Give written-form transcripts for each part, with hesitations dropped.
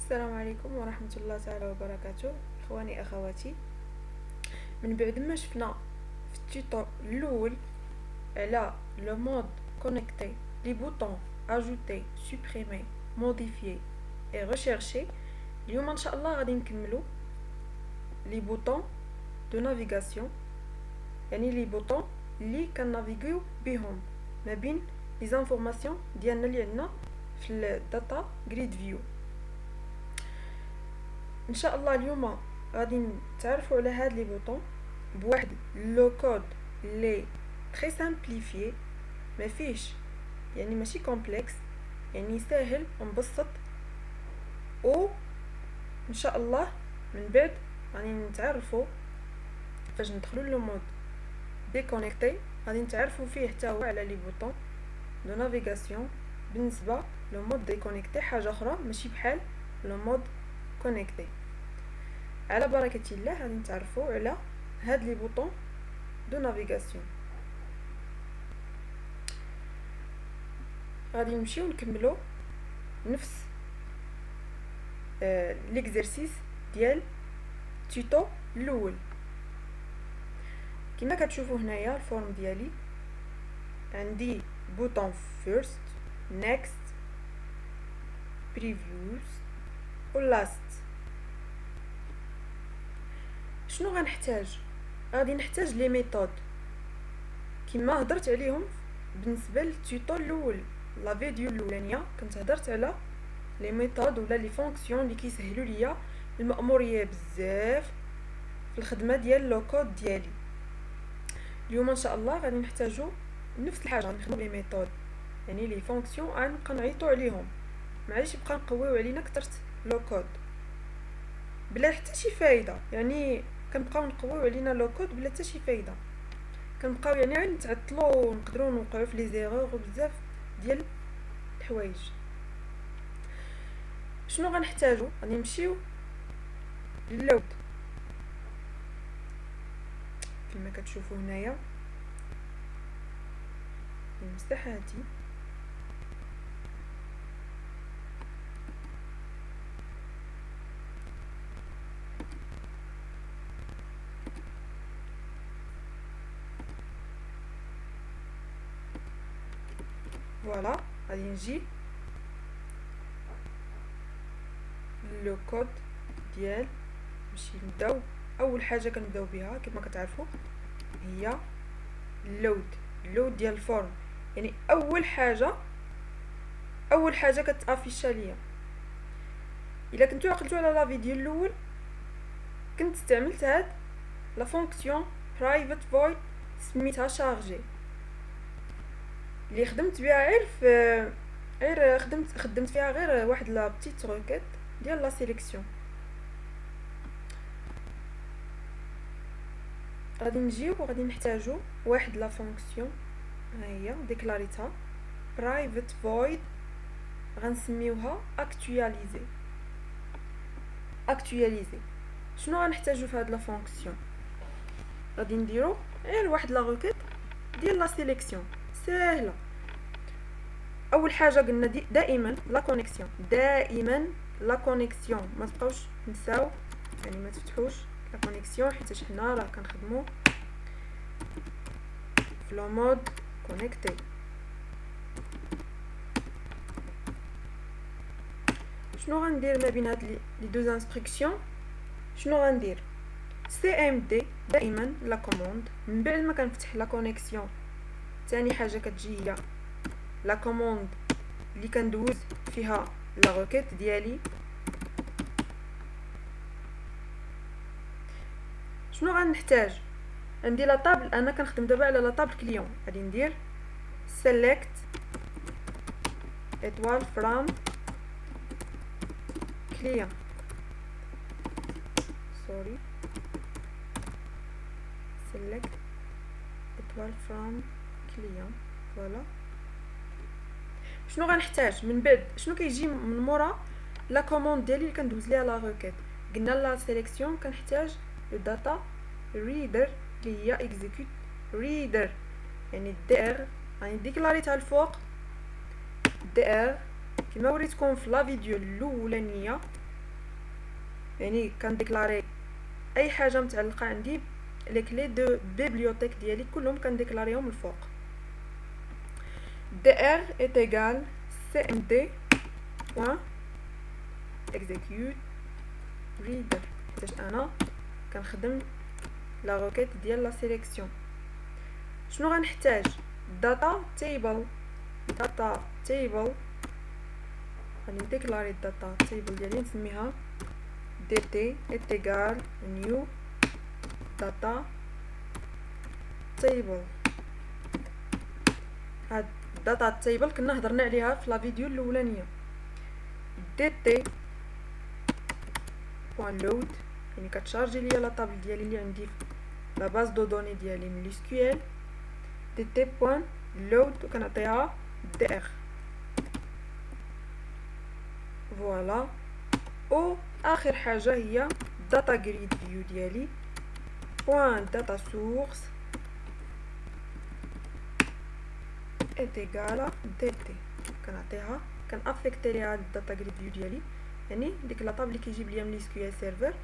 السلام عليكم ورحمة الله تعالى وبركاته. اخواني اخواتي، من بعد ما شفنا في التيتو الاول على لو مود كونيكتي لي بوطون اجوتي سوبريمي موديفيي اي ريشيرشي، اليوم ان شاء الله غادي نكملو لي بوطون دو نافيغاسيون، يعني لي بوطون اللي كنافيغيو بهم ما بين لي زانفورماسيون ديالنا اللي عندنا في الداتا جريد فيو. ان شاء الله اليوم غادي نتعرفوا على هاد لي بوطون بواحد لو كود لي تري سامبليفيي، ما فيش يعني ماشي كومبلكس، يعني ساهل ومبسط. و ان شاء الله من بعد غادي نتعرفوا فاش ندخلوا لو مود ديكونيكتي غادي نتعرفوا فيه حتى هو على لي بوطون دو نافيغاسيون. بالنسبه لو مود ديكونيكتي حاجه اخرى ماشي بحال لو مود كونيكتي. على بركه الله غادي نتعرفوا على هاد لي بوطون دو نافيغاسيون. غادي نمشيو نكملو نفس ليكزرسيس ديال تيتو الاول. كما كتشوفوا هنايا الفورم ديالي عندي بوطون فيرست، نيكست، بريفيوز و لاست. شنو غنحتاج؟ غادي نحتاج لي ميثود كما هضرت عليهم بالنسبه للتيتو الاول. لا فيديو الاولانيه كنت هضرت على لي ميثود ولا لي فونكسيون اللي كيسهلوا ليا المأموريه بزاف في الخدمه ديال لو كود ديالي. اليوم ان شاء الله غادي نحتاجو نفس الحاجه، نخدموا لي ميثود يعني لي فونكسيون غنبقى نعيطوا عليهم، معليش يبقى نقويو علينا كثرت لو كود بلا حتى شي فايده. يعني كنبقاو نقويو علينا لو كود بلا حتى شي فايده، كنبقاو يعني غير نتعطلوا ونقدروا نوقعوا في لي زيرور وبزاف ديال الحوايج. شنو غنحتاجو؟ غادي نمشيو للود كما كتشوفوا هنايا. نمسح هادي فوالا. غادي نجي لو كود ديال باش نبداو. اول حاجه كنبداو بها كما كتعرفوا هي اللود ديال الفورم، يعني اول حاجه كتافيشا ليا. الا كنتو عقلتوا على لا فيديو الاول كنت استعملت هاد لا فونكسيون برايفت فويد سميتها شارجي، اللي خدمت بها غير خدمت فيها غير واحد لا بتيت روكيت ديال لا سيليكسيون. غادي نجيو وغادي نحتاجو واحد لا فونكسيون، ها هي ديكلاريتها برايفت فويد، غنسميوها اكطواليزي. شنو غنحتاجو في هاد لا فونكسيون؟ غادي نديرو غير واحد لا روكيت ديال لا سيليكسيون ساهله. اول حاجه قلنا دائما لا كونيكسيون، ما تبقاوش تنساو يعني ما تفتحوش لا كونيكسيون حيت حنا راه كنخدموا في لو مود كونيكتي. شنو غندير ما بين هاد لي دو انستركسيون؟ شنو غندير؟ سي ام دي دائما لا كوموند من بعد ما كنفتح لا كونيكسيون. ثاني حاجه كتجي هي لا كوموند اللي كندوز فيها لا روكيت ديالي. شنو غنحتاج؟ عندي لا طابل، انا كنخدم دابا على لا طابل كليون. غادي ندير سيليكت étoile from client select étoile from client. فوالا. شنو غنحتاج من بعد؟ شنو كيجي من مورا لا كوموند ديالي اللي كندوز ليها لا روكيت؟ قلنا لا سيليكسيون كنحتاج الداتا ريدر اللي هي اكزيكوت ريدر، يعني دي ار غادي ديكلاريتها الفوق دي ار كما وريتكم في لا فيديو الاولانيه. يعني كنديكلاري اي حاجه متعلقه عندي لي كلي دو بيبليوتيك ديالي كلهم كنديكلاريهم الفوق. dr est égal cmd point execute reader حيت انا كنخدم لا روكيت ديال لا سيليكسيون. شنو غنحتاج؟ داتا تيبل غادي نديكلاري الداتا تيبل ديالي نسميها dt est égal new data table. هاد الداتا تيبل كنا هضرنا عليها في لا فيديو الاولانيه. dt بوان لود يعني كتشارجي ليا لا طابل ديالي اللي عندي في لا باز دو دوني ديالي من SQL. dt بوان لود وكنعطيها dr فوالا. او اخر حاجه هي داتا جريد فيو ديالي بوان داتا سورس est égal dt كنعطيها كنافيكتي ليها الداتا جريد فيو ديالي يعني ديك لا طابل اللي كيجيب ليا من SQL سيرفر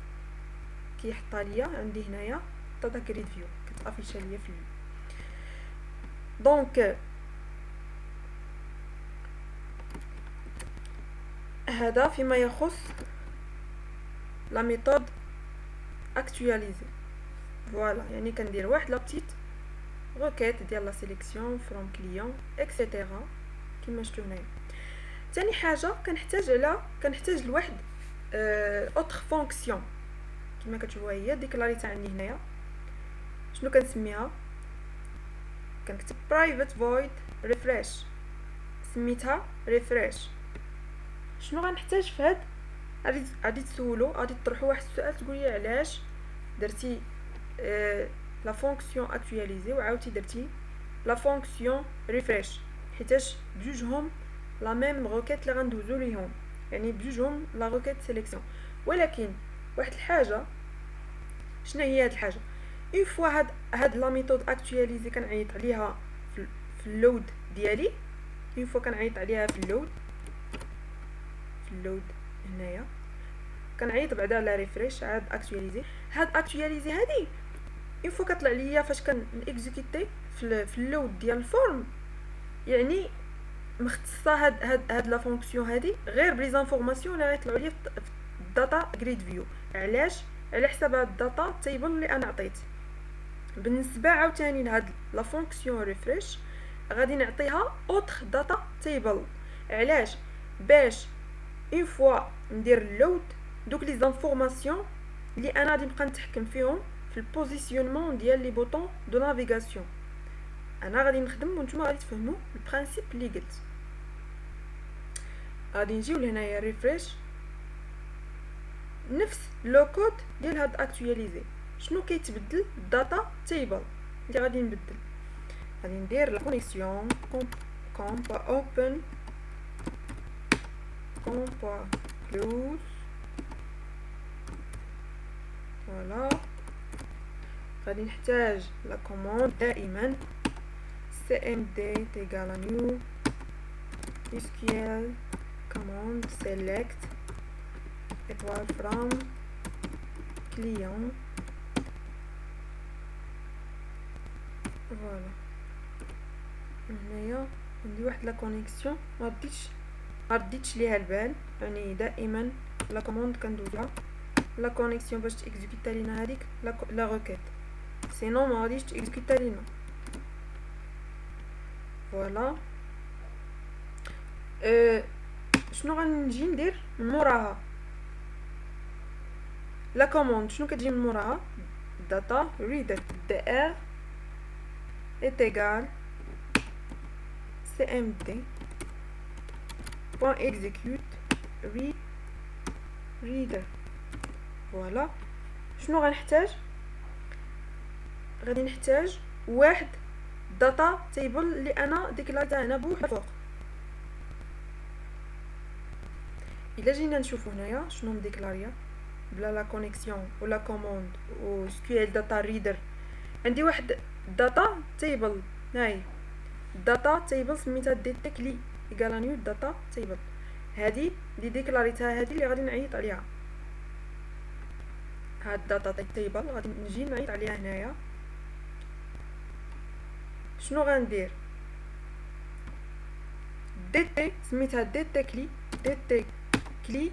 كيحطها ليا عندي هنايا داتا جريد فيو كتافيشا ليا في دونك هذا فيما يخص لا ميثود اكطواليزي. فوالا يعني كندير واحد لا بتيت روكيت ديال لا سيليكسيون فروم كليون اكسيتيرا كيما شفتوا هنايا. ثاني حاجه كنحتاج لواحد اوتر فونكسيون كما كتشوفوا هي ديكلاريتها عندي هنايا. شنو كنسميها؟ كنكتب برايفت فويد ريفريش سميتها ريفريش. شنو غنحتاج في هاد؟ غادي تسولوا غادي تطرحوا واحد السؤال تقول لي علاش درتي لا فونكسيون اكطواليزي وعاوتي درتي لا فونكسيون ريفريش حيتاش بجوجهم لا ميم روكيت اللي غندوزو ليهم يعني بجوجهم لا روكيت سيليكسيون. ولكن واحد الحاجه شنو هي هاد الحاجه؟ اون فوا هاد لا ميثود اكطواليزي كنعيط عليها في اللود ديالي. اون فوا كنعيط عليها في اللود هنايا كنعيط بعدا على ريفريش عاد اكطواليزي. هاد اكطواليزي هادي اون فوا كطلع ليا فاش كنيكزيكوتي في اللود ديال الفورم يعني مختصه هاد لا فونكسيون هادي غير بلي زانفورماسيون اللي غيطلعوا ليا في الداتا جريد فيو. علاش؟ على حساب هاد الداتا تيبل اللي انا عطيت. بالنسبه عاوتاني لهاد لا فونكسيون ريفريش غادي نعطيها اوتر داتا تيبل. علاش؟ باش اون فوا ندير اللود دوك لي زانفورماسيون اللي انا غادي نبقى نتحكم فيهم في البوزيسيونمون ديال لي بوطون دو نافيغاسيون. انا غادي نخدم وانتم غادي تفهموا البرانسيپ اللي قلت. غادي نجيو لهنايا ريفريش نفس لو كود ديال هاد اكطواليزي. شنو كيتبدل؟ الداتا تيبل اللي غادي نبدل. غادي ندير لا كونيكسيون كوم اوبن كلوز فوالا. غادي نحتاج لا كوموند دائما cmd تيغال new SQL command select étoile from client. فوالا هنايا عندي واحد لا كونيكسيون ما رديتش ليها البال يعني دائما لا كوموند كندوزها لا كونيكسيون باش تيكزيكوتا لينا هذيك لا روكيت سينو ما غاديش تيكزيكوتا لينا. فوالا شنو غنجي ندير من موراها؟ لا كوموند شنو كتجي من موراها؟ داتا ريدر dr est égal cmd point execute reader. فوالا شنو غنحتاج؟ غادي نحتاج واحد داتا تيبل اللي انا ديكلاريتها هنا بوحدها فوق. الا جينا نشوفو هنايا شنو مديكلاريا بلا لا كونيكسيون ولا كوموند و SQL داتا ريدر عندي واحد داتا تيبل. هاي داتا تيبل سميتها ديتيك لي ايكال نيو داتا تيبل. هادي اللي ديكلاريتها هادي اللي غادي نعيط عليها. هاد الداتا تيبل غادي نجي نعيط عليها هنايا. شنو غندير؟ دي تي سميتها دي تي كلي، دي تي كلي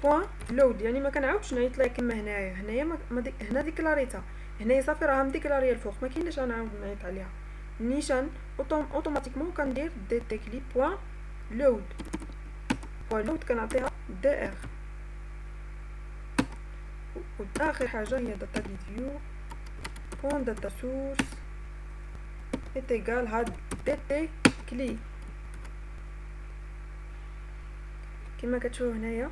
بوين لود، يعني ما كنعاودش نعيط لها كما هنايا هنا ديكلاريتها، هنايا صافي راها مديكلاريه الفوق، ما كاينش نعاود نعيط عليها. نيشان اوتوماتيكمون كندير دي تي كلي بوين لود، بوين لود كنعطيها دي ار. واخر حاجه هي داتا فيديو بوين داتا سورس ايتيغال هاد دي تي كلي. كما كتشوفوا هنايا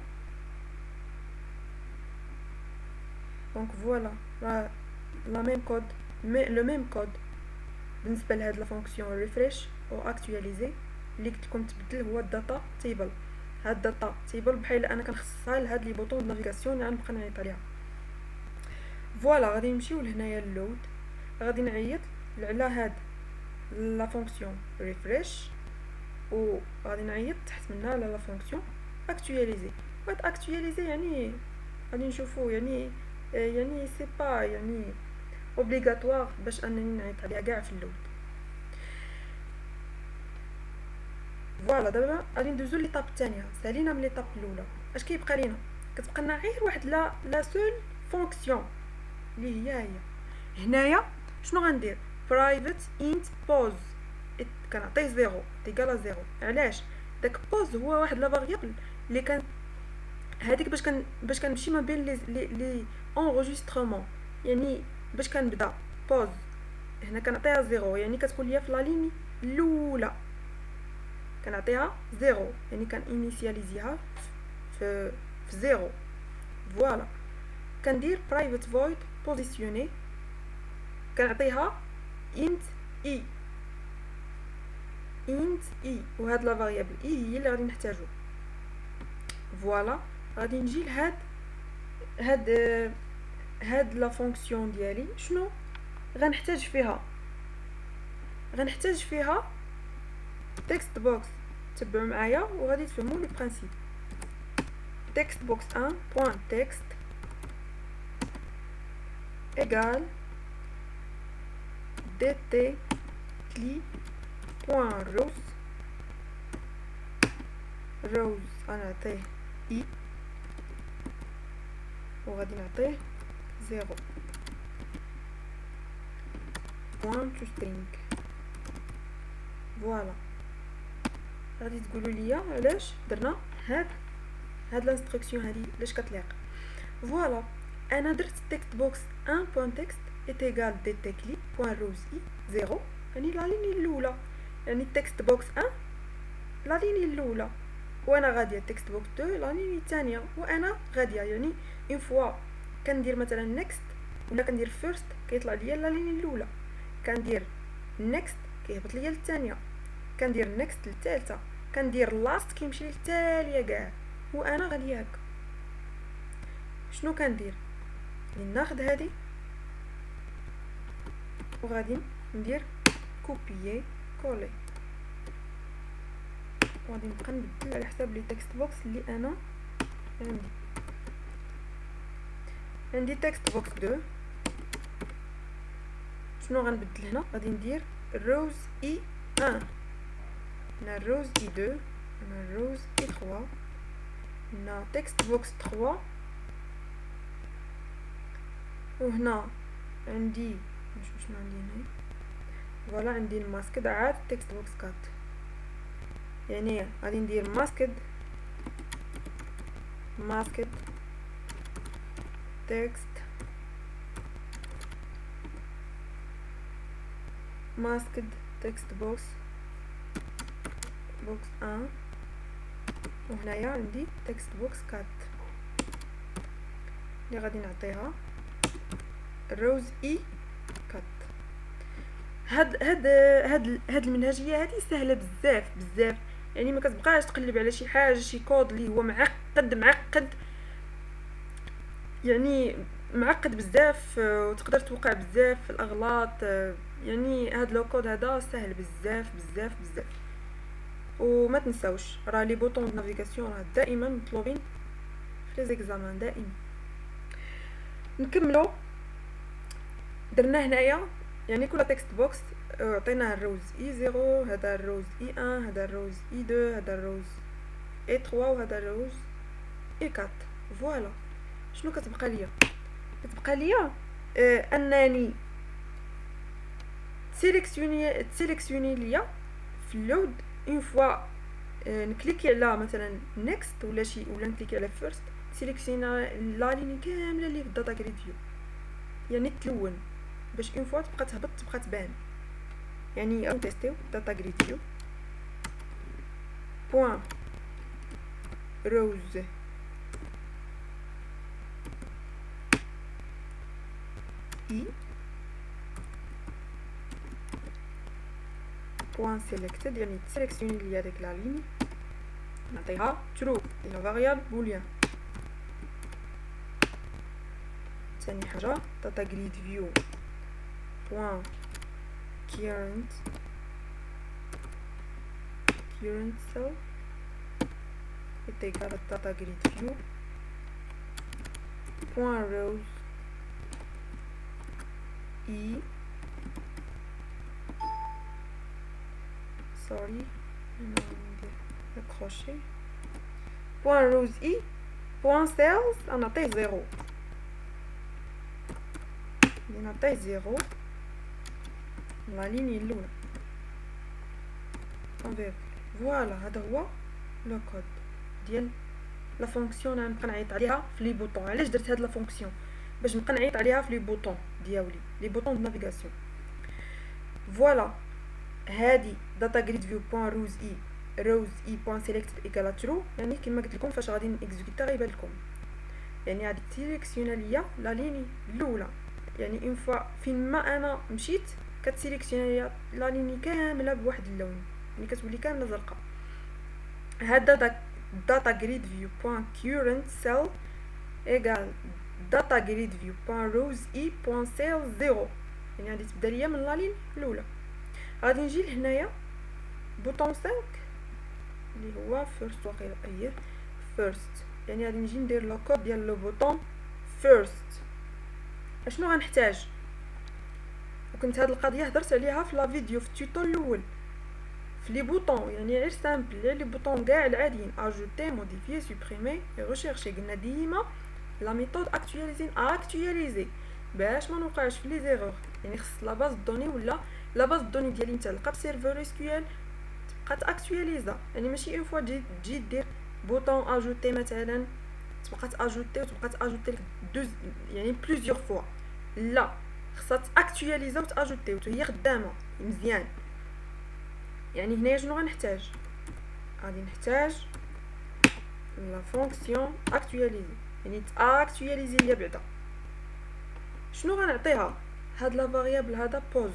دونك فوالا راه لا ميم كود، لو ميم كود بالنسبه لهاد لا فونكسيون ريفريش او اكطواليزي اللي قلت لكم تبدل هو الداتا تيبل. هاد الداتا تيبل بحال انا كنخصصها لهاد لي بوطون نافيغاسيون اللي غنبقى نعيط عليها. فوالا غادي نمشيو لهنايا اللود، غادي نعيط على هاد لا فونكسيون ريفريش و غادي نعيط تحت منها على لا فونكسيون اكطواليزي. هاد اكطواليزي يعني غادي نشوفوا يعني سي با يعني اوبليغاتوار باش انني نعيط عليها كاع في اللود. فوالا دابا غادي ندوزو ليطاب الثانيه. سالينا من ليطاب الاولى، اش كيبقى لينا؟ كتبقى لنا غير واحد لا سول فونكسيون اللي هي هنايا. شنو غندير؟ برايفت انت بوز، كنعطيه زيرو تيكالا زيرو. علاش؟ داك بوز هو واحد لا فاريابل اللي كان هذيك باش كنمشي ما بين لي انغيسترمون، يعني باش كنبدا بوز هنا كنعطيها زيرو، يعني كتكون ليا في لا ليني الاولى كنعطيها زيرو، يعني كان انيسياليزيها في زيرو. فوالا كندير برايفت فويد بوزيسيوني كنعطيها انت اي، انت اي، وهاد لا فاريابل اي هي اللي غادي نحتاجو. فوالا غادي نجي لهاد هاد لا فونكسيون ديالي. شنو غنحتاج فيها؟ غنحتاج فيها تكست بوكس. تبعوا معايا وغادي تفهموا لو برينسيپ. تكست بوكس 1 بوين تكست égal dt cli point rows غنعطيه i وغادي نعطيه 0 point to string. فوالا غادي تقولوا لي علاش درنا هاد الانستركسيون هادي علاش كتليق. فوالا انا درت تكست بوكس 1 بوين تكست est égal dt cli point rows i 0، يعني لا ليني الاولى، يعني تكست بوكس 1 لا ليني الاولى، وانا غاديه تكست بوكس 2 لا ليني الثانيه، وانا غاديه يعني اون فوا كندير مثلا نيكست ولا كندير فيرست كيطلع ليا لا ليني الاولى، كندير نيكست كيهبط ليا للثانيه، كندير نيكست للثالثه، كندير لاست كيمشي للتاليه كاع، وانا غاديه هكا. شنو كندير؟ ناخذ هذه وغادي ندير كوبيي كولي، وغادي نبقى نبدل على حساب لي تكست بوكس اللي انا عندي تكست بوكس 2. شنو غنبدل هنا؟ غادي ندير روز اي 1، هنا روز اي 2، هنا روز اي 3، هنا تكست بوكس 3، وهنا عندي نشوف شنو عندي هنا. فوالا عندي الماسكد عاد تكست بوكس 4، يعني غادي ندير ماسكد تكست ماسكد تكست بوكس 1، وهنايا عندي تكست بوكس 4 اللي غادي نعطيها روز اي 4. هاد المنهجيه هذه سهله بزاف، يعني ما كتبقاش تقلب على شي حاجه شي كود اللي هو معقد يعني معقد بزاف، وتقدر توقع بزاف في الاغلاط. يعني هاد لو كود هذا سهل بزاف. وما تنساوش راه لي بوطون نافيغاسيون راه دائما مطلوبين في لي زيكزامان دائما. نكملوا. درنا هنايا يعني كل تكست بوكس عطيناه الروز اي 0، هذا الروز اي 1، هذا الروز اي 2، هذا الروز اي 3، وهذا الروز اي 4. فوالا شنو كتبقى ليا؟ كتبقى ليا انني تسيليكسيوني ليا في اللود اون فوا نكليكي على مثلا نيكست ولا شي، ولا نكليكي على فيرست، سيليكسينا لا ليني كامله اللي في الداتا جريد فيو، يعني تلون باش اون فوا تبقى تهبط تبقى تبان. يعني تيستيو داتا جريد فيو بوين روز اي بوين سيليكتد، يعني تسيليكسيوني ليا ديك لا ليني، نعطيها ترو الى فاريابل بوليان. ثاني حاجه داتا جريد فيو بوين current cell est égal à data grid view point rows i sorry accroché point rows i point cells نعطيه 0، نعطيه 0 لا ليني الاولى فوالا. هذا هو لو كود ديال لا فونكسيون. نبقى نعيط عليها في لي بوطون. علاش درت هاد لا فونكسيون؟ باش نبقى نعيط عليها في لي بوطون ديالي، لي بوطون د نافيغاسيون. فوالا هادي داتا جريد فيو بوين روز اي بوين سيليكتد ايكال ترو، يعني كما قلت لكم فاش غادي نيكزيكوتا غيبان لكم، يعني غادي تسيليكسيونا ليا لا ليني الاولى، يعني اون فوا فين ما انا مشيت كتسيليكسيونا ليا لا ليني كامله بواحد اللون، يعني كتولي كامله زرقاء. هذا data grid view point current cell equal data grid view point rows e point cell 0، يعني غادي تبدا ليا من لا لين الاولى. غادي نجي لهنايا بوطون 5 اللي هو first، واقيلا ايه first، يعني غادي نجي ندير لو كود ديال لو بوطون first. اشنو غنحتاج؟ وكنت هاد القضيه هضرت عليها في لا فيديو في التوتو الاول في لي بوطون، يعني غير سامبل غير لي بوطون كاع العاديين اجوتي موديفيي سوبريمي ريشيرشي. قلنا ديما لا ميثود اكتواليزي باش ما نوقعش في لي زيرور، يعني خص لا باز دوني ولا لا باز دوني ديالي نتعلق بسيرفور اس كيو ال تبقى تاكتواليزا، يعني ماشي اون فوا تجي دير بوطون اجوتي مثلا تبقى تاجوتي وتبقى تاجوتي لك دوز يعني بليزيور فوا، لا خصها تاكتواليزا وتاجوتي وهي خدامه مزيان. يعني هنايا شنو غنحتاج؟ غادي نحتاج لا فونكسيون اكتواليزي، يعني تاكتواليزي ليا بعدا. شنو غنعطيها؟ هاد لا فاريابل هذا بوز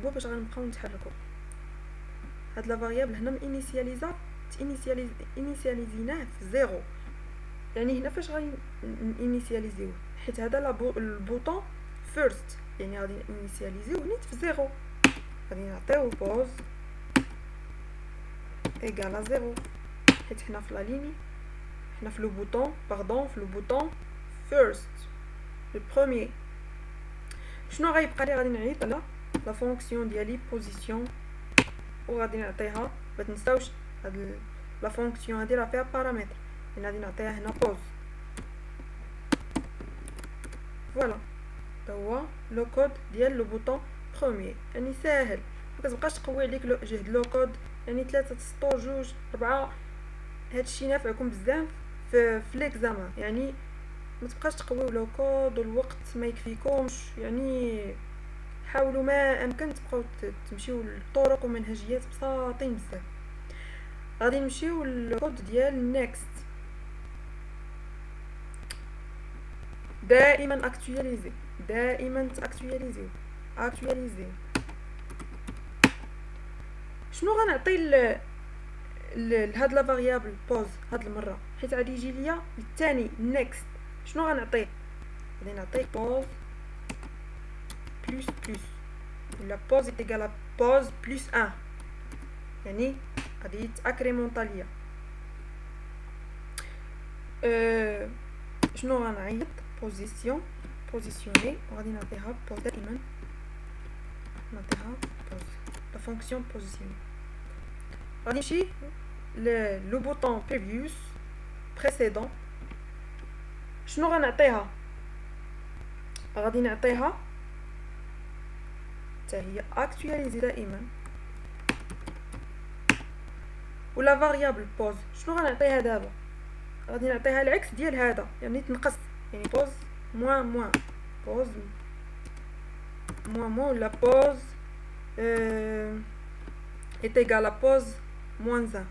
هو باش غنبقاو نتحركوا. هاد لا فاريابل هنا انيسياليزيناه في زيرو، يعني هنا فاش غادي انيسياليزيوه حيت هذا البوطون فيرست، يعني غادي انيسياليزيوه نيت في زيرو. غادي نعطيو بوز égal à 0 حيت حنا في لا ليني، حنا في لو بوطون في لو بوطون first لو بروميير. شنو غيبقى لي؟ غادي نعيط على لا فونكسيون ديالي بوزيسيون، وغادي نعطيها ما تنساوش هاد لا فونكسيون هادي راه فيها بارامتر، يعني غادي نعطيها هنا بوز. فوالا هذا هو لو كود ديال لو بوطون بروميير، يعني ساهل ما كتبقاش تقوي عليك جهد لو كود، يعني 3 سطور 2 4. هادشي نافعكم بزاف في ليكزامان، يعني ما تبقاش تقويو لو كود والوقت ما يكفيكمش، يعني حاولوا ما امكن تبقاو تمشيو لطرق ومنهجيات بساطين بزاف. غادي نمشيو للكود ديال نيكست. دائما اكتواليزي، دائما تاكتواليزيو شنو غنعطي لهاد لا فاريابل بوز هاد المره حيت غادي يجي ليا الثاني نيكست؟ شنو غنعطيه؟ غادي نعطيه بوز بلس ولا بوز ايكال بوز بلس 1، يعني غادي يتاكريمونطا ليا. شنو غنعيط؟ بوزيسيون بوزيسيوني وغادي نعطيها بوز دائما، نعطيها بوز لا فونكسيون بوزيسيوني. غادي نمشي لو بوطون بريفيوس بريسيدون. شنو غنعطيها؟ غادي نعطيها حتى هي اكطواليزي دائما، ولا فاريابل بوز. شنو غنعطيها دابا؟ غادي نعطيها العكس ديال هذا، يعني تنقص، يعني بوز موان موان، بوز موان موان، ولا بوز est égal à pause moins 1.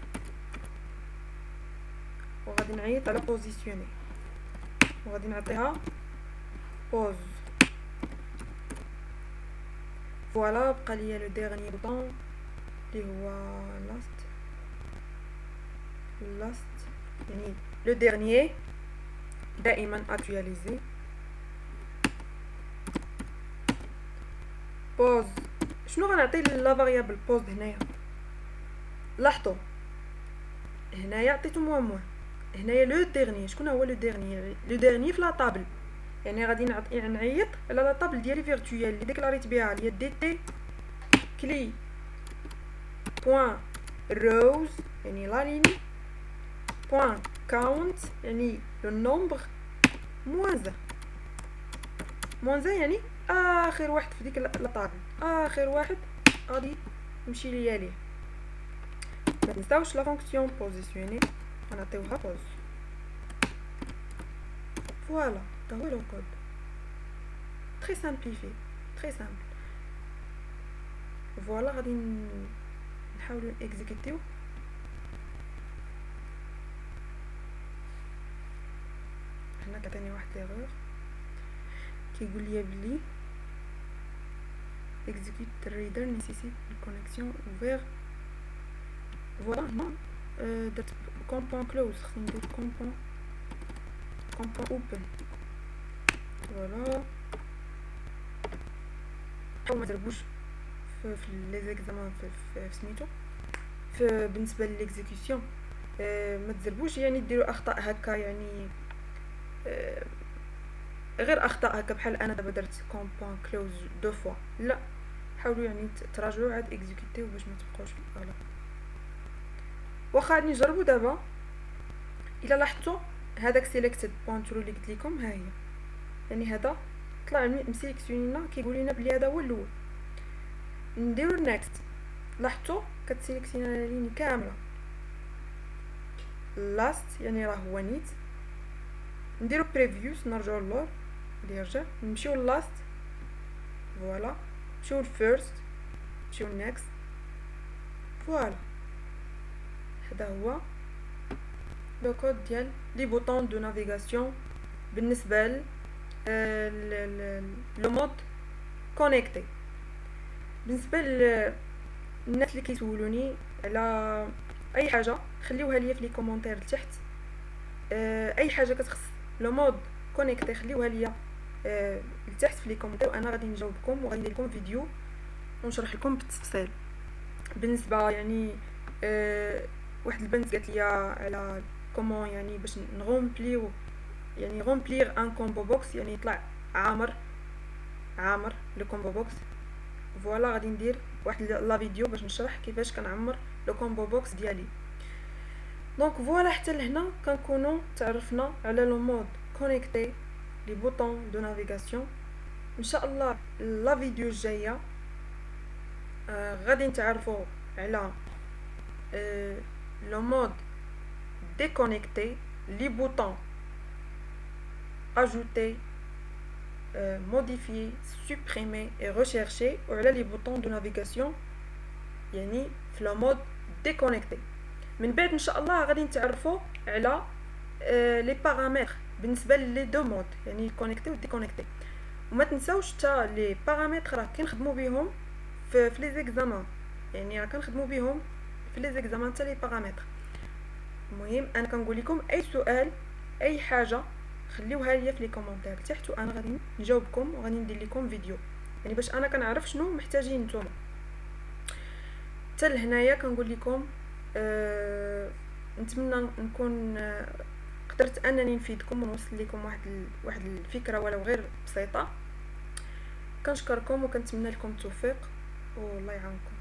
وغادي نعيط على بوزيسيوني وغادي نعطيها بوز. فوالا بقى ليا لو ديرنيي بوطون اللي هو لاست يعني لو ديرنيي دائما اكطواليزي. بوز شنو غنعطي لا فاريابل بوز هنايا؟ لاحظوا هنايا عطيتو موان موان، هنايا لو ديرنيي. شكون هو لو ديرنيي؟ لو ديرنيي في لا طابل، يعني غادي نعيط على لا طابل ديالي فيرتويال اللي ديكلاريت بها هي دي تي كلي بوين روز يعني لا ليني بوين كاونت يعني لو نومبر موان يعني اخر واحد في ديك لا طابل، اخر واحد غادي نمشي ليا ليه. ما تنساوش لا فونكسيون بوزيسيوني غنعطيوها بوز. فوالا تا هو لو كود تري سامبليفي تري سامبل. فوالا غادي نحاولوا اكزيكوتيو. هنا كتعني واحد ليغور كيقول لي بلي execute reader nécessite une connexion ouverte. فوالا هنا درت كومبون كلوز، خصني ندير كومبون اوبن. فوالا حاول ما تضربوش في لي زيكزامان في سميتو بالنسبه للإكزيكسيون. ما تزربوش يعني ديروا اخطاء هكا، يعني غير اخطاء هكا بحال انا دابا درت كومبون كلوز دو فوا. لا حاولوا يعني تراجعوا عاد اكزيكوتيو باش ما تبقاوش في الغلط. واخا غادي نجربوا دابا. الا لاحظتوا هذاك سيليكتد بوينت اللي قلت لكم ها هي، يعني هذا طلع مسيليكسيونينا كيقول لنا بلي هذا هو الاول. نديرو نيكست، لاحظتوا كتسيليكسينا لا ليني كامله. لاست يعني راه هو نيت. نديرو بريفيوس نرجعو للور اللي يرجع، نمشيو لاست. فوالا نمشيو الفيرست، نمشيو نيكست. فوالا هذا هو لو كود ديال لي بوطون دو نافيغاسيون بالنسبه لو مود كونيكتي. بالنسبه للناس اللي كيسولوني على اي حاجه خليوها ليا في لي كومونتير لتحت. اي حاجه كتخص لو مود كونيكتي خليوها ليا لتحت في لي كومونتير، وانا غادي نجاوبكم وغادي ندير لكم فيديو ونشرح لكم بالتفصيل. بالنسبه يعني واحد البنت قالت لي على كومون يعني باش نغومبليو يعني غومبلير ان كومبو بوكس، يعني يطلع عامر لو كومبو بوكس. فوالا غادي ندير واحد لا فيديو باش نشرح كيفاش كنعمر لو كومبو بوكس ديالي. دونك فوالا حتى لهنا كنكونوا تعرفنا على لو مود كونيكتي لي بوطون دو نافيغاسيون. ان شاء الله لا فيديو الجايه غادي نتعرفوا على لو مود déconnecter, les boutons ajouter, modifier, supprimer et rechercher, ou là les boutons de navigation يعني في le mode déconnecté. من بعد ان شاء الله غادي نتعرفوا على لي بارامتر بالنسبه لي دو مود يعني كونيكتي و ديكونيكتي. وما تنساوش حتى لي بارامتر راه كنخدموا بهم في لي زيكزامان، يعني راه كنخدموا بهم في لي زيكزامان حتى لي بارامتر. المهم انا كنقول لكم اي سؤال اي حاجه خليوها ليا في لي كومونتير تحت، وانا غادي نجاوبكم وغادي ندير لكم فيديو يعني باش انا كنعرف شنو محتاجين نتوما. حتى لهنايا كنقول لكم نتمنى نكون قدرت انني نفيدكم ونوصل لكم واحد الفكره ولو غير بسيطه. كنشكركم وكنتمنى لكم التوفيق والله يعاونكم.